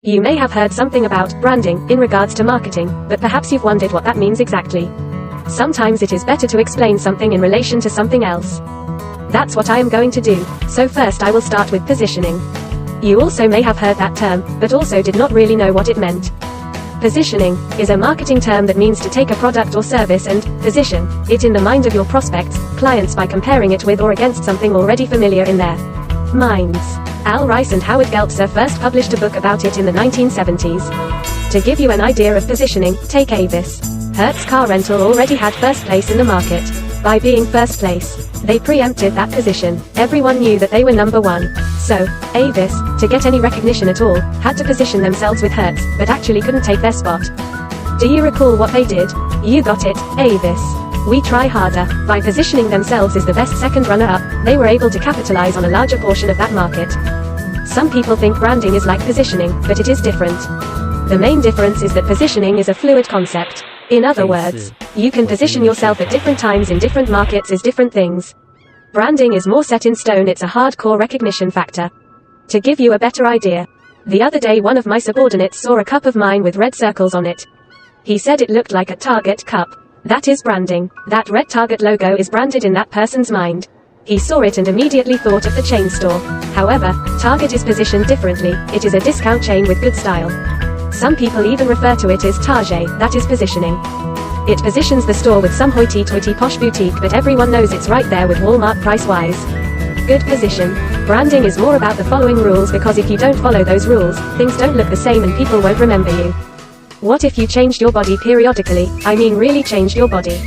You may have heard something about branding in regards to marketing, but perhaps you've wondered what that means exactly. Sometimes it is better to explain something in relation to something else. That's what I am going to do. So first I will start with positioning. You also may have heard that term, but also did not really know what it meant. Positioning is a marketing term that means to take a product or service and position it in the mind of your prospects, clients by comparing it with or against something already familiar in their minds. Reis and Howard Geltzer first published a book about it in the 1970s. To give you an idea of positioning, take Avis. Hertz Car Rental already had first place in the market. By being first place, they preempted that position. Everyone knew that they were number one. So, Avis, to get any recognition at all, had to position themselves with Hertz, but actually couldn't take their spot. Do you recall what they did? You got it, Avis. We try harder. By positioning themselves as the best second runner-up, they were able to capitalize on a larger portion of that market. Some people think branding is like positioning, but it is different. The main difference is that positioning is a fluid concept. In other words, you can position yourself at different times in different markets as different things. Branding is more set in stone, it's a hardcore recognition factor. To give you a better idea, the other day one of my subordinates saw a cup of mine with red circles on it. He said it looked like a Target cup. That is branding. That red Target logo is branded in that person's mind. He saw it and immediately thought of the chain store. However, Target is positioned differently. It is a discount chain with good style. Some people even refer to it as Target, that is positioning. It positions the store with some hoity-toity posh boutique, but everyone knows it's right there with Walmart price-wise. Good position. Branding is more about the following rules, because if you don't follow those rules, things don't look the same and people won't remember you. What if you changed your body periodically? I mean really changed your body.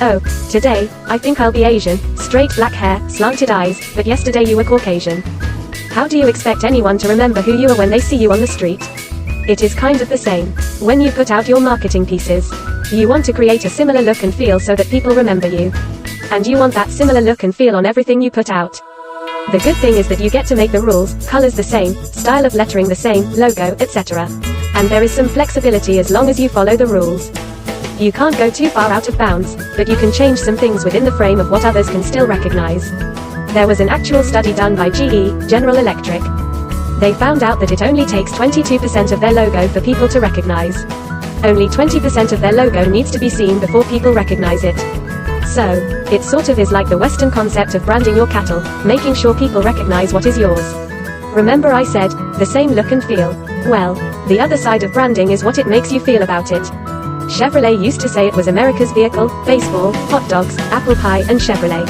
Oh, today, I think I'll be Asian, straight black hair, slanted eyes, but yesterday you were Caucasian. How do you expect anyone to remember who you are when they see you on the street? It is kind of the same. When you put out your marketing pieces, you want to create a similar look and feel so that people remember you. And you want that similar look and feel on everything you put out. The good thing is that you get to make the rules, colors the same, style of lettering the same, logo, etc. And there is some flexibility as long as you follow the rules. You can't go too far out of bounds, but you can change some things within the frame of what others can still recognize. There was an actual study done by GE, General Electric. They found out that it only takes 22% of their logo for people to recognize. Only 20% of their logo needs to be seen before people recognize it. So, it sort of is like the Western concept of branding your cattle, making sure people recognize what is yours. Remember I said, the same look and feel. Well, the other side of branding is what it makes you feel about it. Chevrolet used to say it was America's vehicle, baseball, hot dogs, apple pie and Chevrolet.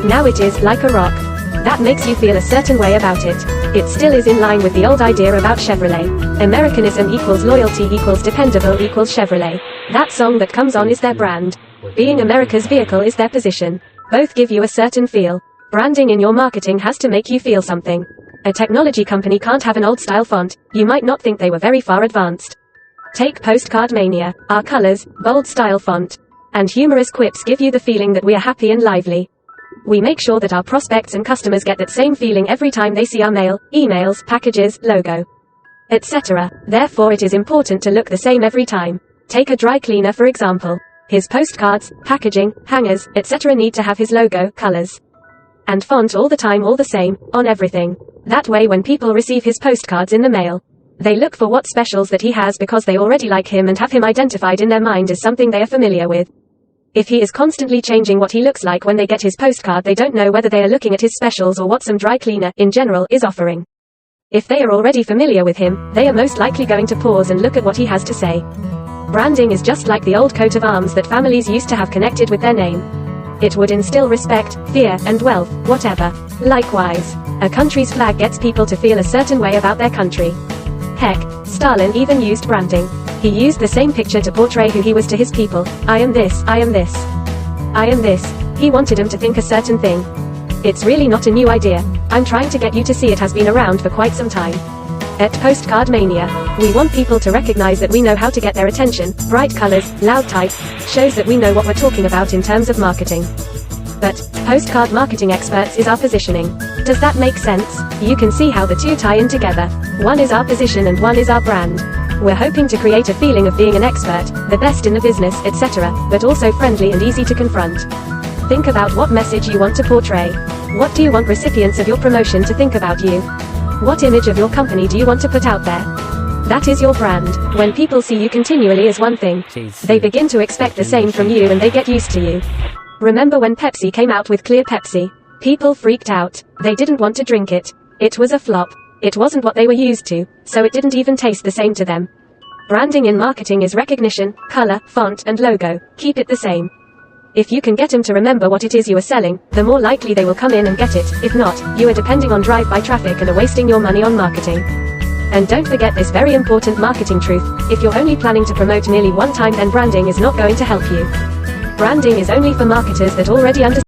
Now it is like a rock. That makes you feel a certain way about it. It still is in line with the old idea about Chevrolet. Americanism equals loyalty equals dependable equals Chevrolet. That song that comes on is their brand. Being America's vehicle is their position. Both give you a certain feel. Branding in your marketing has to make you feel something. A technology company can't have an old-style font. You might not think they were very far advanced. Take Postcard Mania. Our colors, bold style font, and humorous quips give you the feeling that we are happy and lively. We make sure that our prospects and customers get that same feeling every time they see our mail, emails, packages, logo, etc. Therefore it is important to look the same every time. Take a dry cleaner for example. His postcards, packaging, hangers, etc. need to have his logo, colors, and font all the time all the same, on everything. That way when people receive his postcards in the mail, they look for what specials that he has because they already like him and have him identified in their mind as something they are familiar with. If he is constantly changing what he looks like when they get his postcard, they don't know whether they are looking at his specials or what some dry cleaner, in general, is offering. If they are already familiar with him, they are most likely going to pause and look at what he has to say. Branding is just like the old coat of arms that families used to have connected with their name. It would instill respect, fear, and wealth, whatever. Likewise, a country's flag gets people to feel a certain way about their country. Heck, Stalin even used branding. He used the same picture to portray who he was to his people. I am this, I am this, I am this. He wanted them to think a certain thing. It's really not a new idea. I'm trying to get you to see it has been around for quite some time. At Postcard Mania, we want people to recognize that we know how to get their attention. Bright colors, loud type, shows that we know what we're talking about in terms of marketing. But, postcard marketing experts is our positioning. Does that make sense? You can see how the two tie in together. One is our position and one is our brand. We're hoping to create a feeling of being an expert, the best in the business, etc., but also friendly and easy to confront. Think about what message you want to portray. What do you want recipients of your promotion to think about you? What image of your company do you want to put out there? That is your brand. When people see you continually as one thing, they begin to expect the same from you and they get used to you. Remember when Pepsi came out with Clear Pepsi? People freaked out. They didn't want to drink it. It was a flop. It wasn't what they were used to, so it didn't even taste the same to them. Branding in marketing is recognition, color, font, and logo. Keep it the same. If you can get them to remember what it is you are selling, the more likely they will come in and get it. If not, you are depending on drive-by traffic and are wasting your money on marketing. And don't forget this very important marketing truth: if you're only planning to promote nearly one time, then branding is not going to help you. Branding is only for marketers that already understand